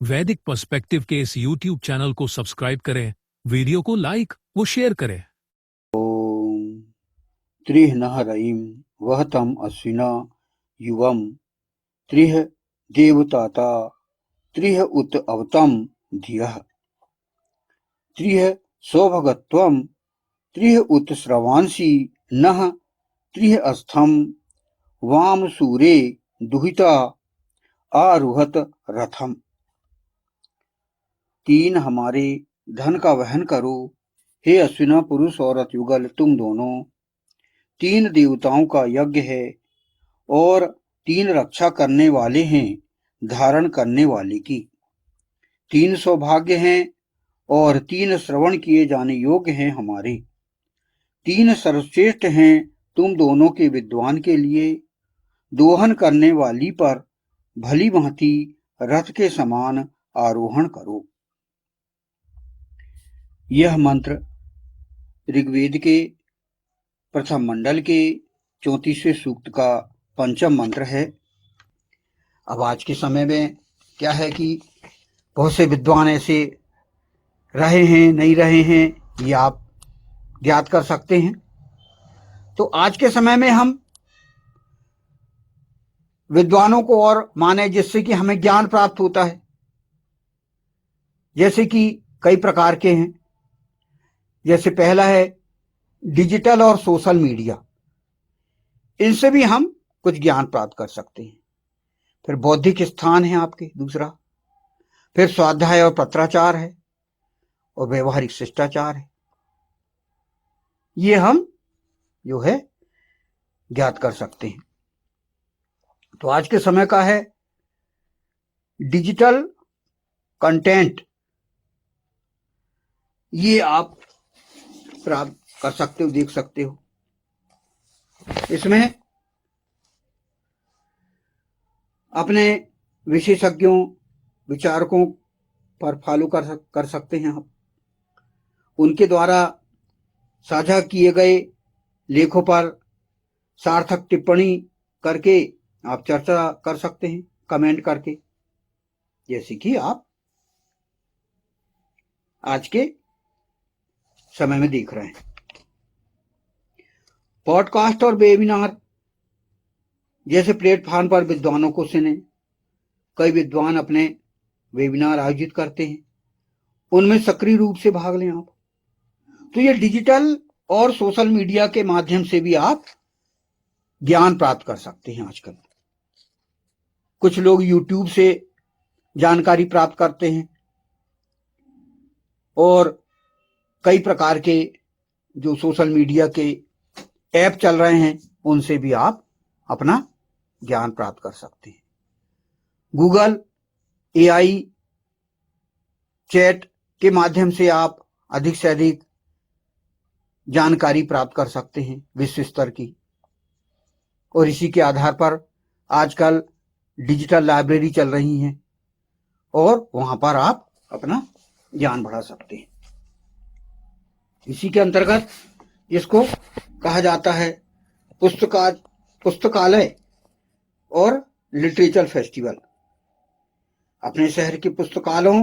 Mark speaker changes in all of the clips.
Speaker 1: वैदिक पर्सपेक्टिव के इस YouTube चैनल को सब्सक्राइब करें, वीडियो को लाइक व शेयर करें।
Speaker 2: ओम त्रिह नः रयिं वहतम् अश्विना युवम् त्रिह देवताता त्रिह उत अवतम धियः त्रिह सौभगत्वम् त्रिह उत श्रवांसि नः त्रिह अस्थम वाम सूरे दुहिता आरुहत रथम। तीन हमारे धन का वहन करो, हे अश्विना पुरुष और अतयुगल तुम दोनों। तीन देवताओं का यज्ञ है और तीन रक्षा करने वाले हैं धारण करने वाले की। तीन सौभाग्य हैं और तीन श्रवण किए जाने योग्य हैं हमारे। तीन सर्वश्रेष्ठ हैं तुम दोनों के विद्वान के लिए। दोहन करने वाली पर भली भांति रथ के समान आरोहण करो। यह मंत्र ऋग्वेद के प्रथम मंडल के 34वें सूक्त का पंचम मंत्र है। अब आज के समय में क्या है कि बहुत से विद्वान ऐसे रहे हैं, नहीं रहे हैं, ये आप ज्ञात कर सकते हैं। तो आज के समय में हम विद्वानों को और माने जिससे कि हमें ज्ञान प्राप्त होता है, जैसे कि कई प्रकार के हैं। जैसे पहला है डिजिटल और सोशल मीडिया, इनसे भी हम कुछ ज्ञान प्राप्त कर सकते हैं। फिर बौद्धिक स्थान है आपके दूसरा, फिर स्वाध्याय और पत्राचार है और व्यवहारिक शिष्टाचार है। ये हम जो है ज्ञात कर सकते हैं। तो आज के समय का है डिजिटल कंटेंट, ये आप प्राप्त कर सकते हो, देख सकते हो। इसमें अपने विशेषज्ञों विचारकों पर फॉलो कर सकते हैं आप। उनके द्वारा साझा किए गए लेखों पर सार्थक टिप्पणी करके आप चर्चा कर सकते हैं कमेंट करके, जैसे कि आप आज के समय में देख रहे हैं। पॉडकास्ट और वेबिनार जैसे प्लेटफॉर्म पर विद्वानों को सुने। कई विद्वान अपने वेबिनार आयोजित करते हैं, उनमें सक्रिय रूप से भाग लें आप। तो ये डिजिटल और सोशल मीडिया के माध्यम से भी आप ज्ञान प्राप्त कर सकते हैं। आजकल कुछ लोग YouTube से जानकारी प्राप्त करते हैं और कई प्रकार के जो सोशल मीडिया के ऐप चल रहे हैं उनसे भी आप अपना ज्ञान प्राप्त कर सकते हैं। गूगल AI चैट के माध्यम से आप अधिक से अधिक जानकारी प्राप्त कर सकते हैं विश्व स्तर की। और इसी के आधार पर आजकल डिजिटल लाइब्रेरी चल रही हैं और वहां पर आप अपना ज्ञान बढ़ा सकते हैं। इसी के अंतर्गत इसको कहा जाता है पुस्तकालय और लिटरेचर फेस्टिवल। अपने शहर के पुस्तकालयों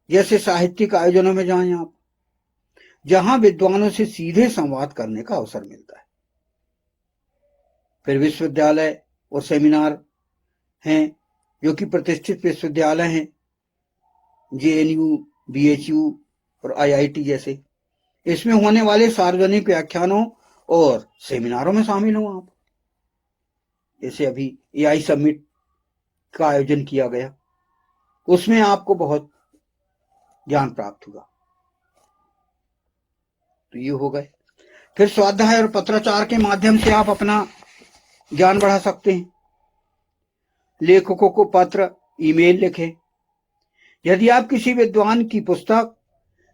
Speaker 2: जैसे साहित्यिक आयोजनों में जाएं आप, जहां विद्वानों से सीधे संवाद करने का अवसर मिलता है। फिर विश्वविद्यालय और सेमिनार हैं जो कि प्रतिष्ठित विश्वविद्यालय हैं, JNU, BHU और IIT जैसे। इसमें होने वाले सार्वजनिक व्याख्यानों और सेमिनारों में शामिल हो आप। जैसे अभी AI समिट का आयोजन किया गया, उसमें आपको बहुत ज्ञान प्राप्त हुआ। तो ये हो गए। फिर स्वाध्याय और पत्राचार के माध्यम से आप अपना ज्ञान बढ़ा सकते हैं। लेखकों को पत्र, ईमेल लिखें। यदि आप किसी विद्वान की पुस्तक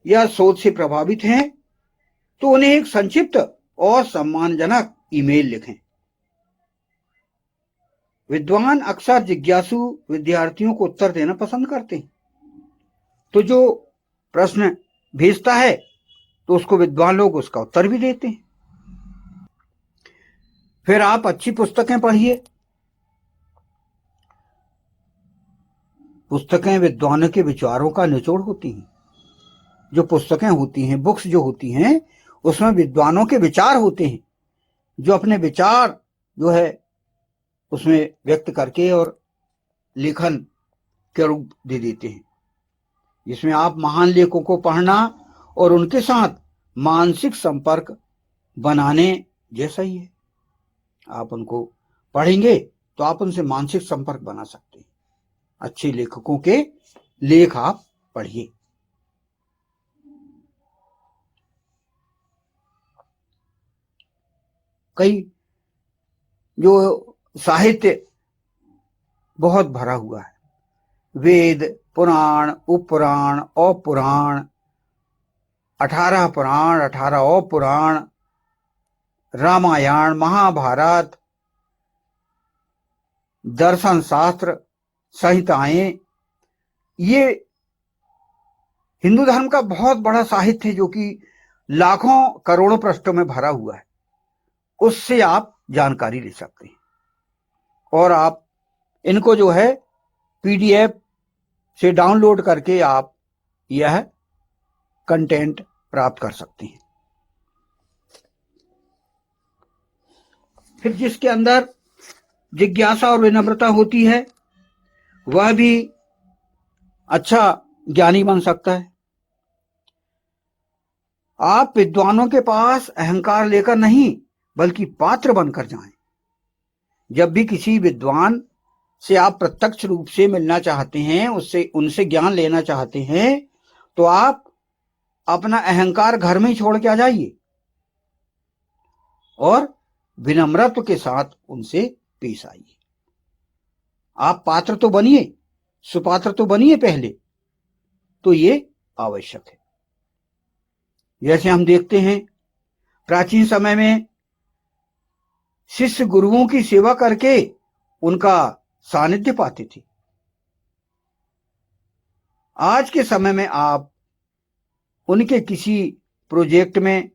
Speaker 2: या शोध से प्रभावित हैं तो उन्हें एक संक्षिप्त और सम्मानजनक ईमेल लिखें। विद्वान अक्सर जिज्ञासु विद्यार्थियों को उत्तर देना पसंद करते हैं। तो जो प्रश्न भेजता है तो उसको विद्वान लोग उसका उत्तर भी देते हैं। फिर आप अच्छी पुस्तकें पढ़िए, पुस्तकें विद्वानों के विचारों का निचोड़ होती हैं। जो पुस्तकें होती हैं, बुक्स जो होती हैं, उसमें विद्वानों के विचार होते हैं, जो अपने विचार जो है उसमें व्यक्त करके और लेखन के रूप दे देते हैं, जिसमें आप महान लेखकों को पढ़ना और उनके साथ मानसिक संपर्क बनाने जैसा ही है। आप उनको पढ़ेंगे तो आप उनसे मानसिक संपर्क बना सकते हैं। अच्छे लेखकों के लेख आप पढ़िए। कई जो साहित्य बहुत भरा हुआ है, वेद, पुराण, उपपुराण, औपुराण, 18 पुराण, 18 औपुराण, रामायण, महाभारत, दर्शन शास्त्र, संहिताएं, ये हिंदू धर्म का बहुत बड़ा साहित्य है जो कि लाखों करोड़ों पृष्ठों में भरा हुआ है। उससे आप जानकारी ले सकते हैं और आप इनको जो है पीडीएफ से डाउनलोड करके आप यह कंटेंट प्राप्त कर सकते हैं। फिर जिसके अंदर जिज्ञासा और विनम्रता होती है वह भी अच्छा ज्ञानी बन सकता है। आप विद्वानों के पास अहंकार लेकर नहीं बल्कि पात्र बनकर जाएं। जब भी किसी विद्वान से आप प्रत्यक्ष रूप से मिलना चाहते हैं, उससे उनसे ज्ञान लेना चाहते हैं, तो आप अपना अहंकार घर में ही छोड़ के आ जाइए और विनम्रत्व के साथ उनसे पेश आइए। आप पात्र तो बनिए, सुपात्र तो बनिए पहले, तो ये आवश्यक है। जैसे हम देखते हैं प्राचीन समय में शिष्य गुरुओं की सेवा करके उनका सानिध्य पाते थे। आज के समय में आप उनके किसी प्रोजेक्ट में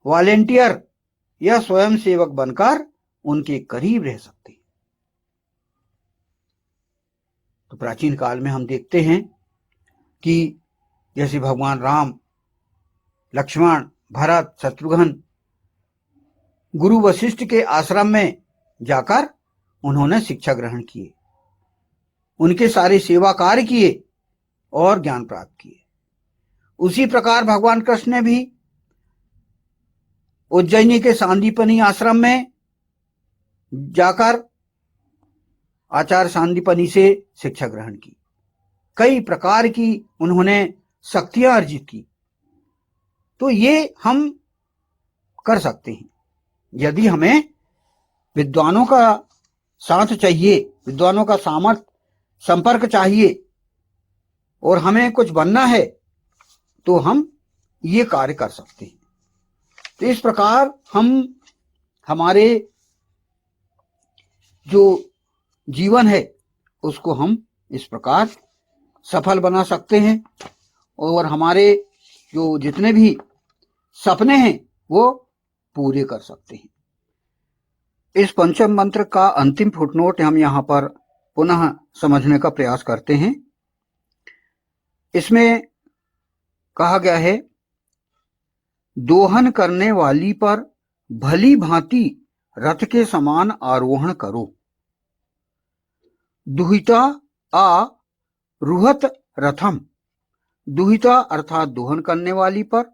Speaker 2: वॉलेंटियर या स्वयं सेवक बनकर उनके करीब रह सकते हैं। तो प्राचीन काल में हम देखते हैं कि जैसे भगवान राम, लक्ष्मण, भरत, शत्रुघ्न गुरु वशिष्ठ के आश्रम में जाकर उन्होंने शिक्षा ग्रहण किए, उनके सारे सेवा कार्य किए और ज्ञान प्राप्त किए। उसी प्रकार भगवान कृष्ण ने भी उज्जैनी के सांदीपनी आश्रम में जाकर आचार्य सांदीपनी से शिक्षा ग्रहण की। कई प्रकार की उन्होंने शक्तियां अर्जित की। तो ये हम कर सकते हैं यदि हमें विद्वानों का साथ चाहिए, विद्वानों का सामर्थ्य संपर्क चाहिए और हमें कुछ बनना है, तो हम ये कार्य कर सकते हैं। तो इस प्रकार हम हमारे जो जीवन है उसको हम इस प्रकार सफल बना सकते हैं और हमारे जो जितने भी सपने हैं वो पूरे कर सकते हैं। इस पंचम मंत्र का अंतिम फुटनोट हम यहां पर पुनः समझने का प्रयास करते हैं। इसमें कहा गया है, दोहन करने वाली पर भली भांति रथ के समान आरोहण करो। दुहिता आ रुहत रथम। दुहिता अर्थात दोहन करने वाली पर,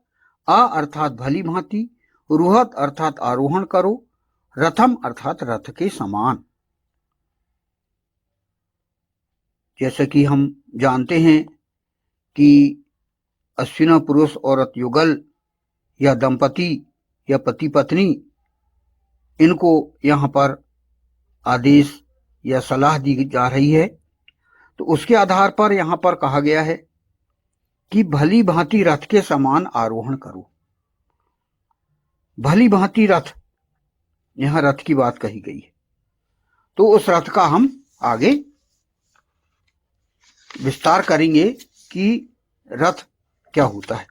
Speaker 2: आ अर्थात भली भांति, रुहत अर्थात आरोहण करो, रथम अर्थात रथ के समान। जैसे कि हम जानते हैं कि अश्विना पुरुष औरत युगल या दंपति या पति पत्नी, इनको यहां पर आदेश या सलाह दी जा रही है। तो उसके आधार पर यहां पर कहा गया है कि भली भांति रथ के समान आरोहण करो। भली भांति रथ, यहां रथ की बात कही गई है। तो उस रथ का हम आगे विस्तार करेंगे कि रथ क्या होता है।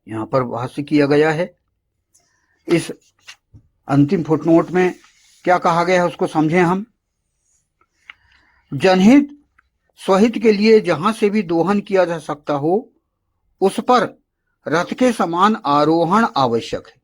Speaker 2: यहां पर भाष्य किया गया है। इस अंतिम फुटनोट में क्या कहा गया है उसको समझें हम। जनहित स्वहित के लिए जहां से भी दोहन किया जा सकता हो, उस पर रथ के समान आरोहण आवश्यक है।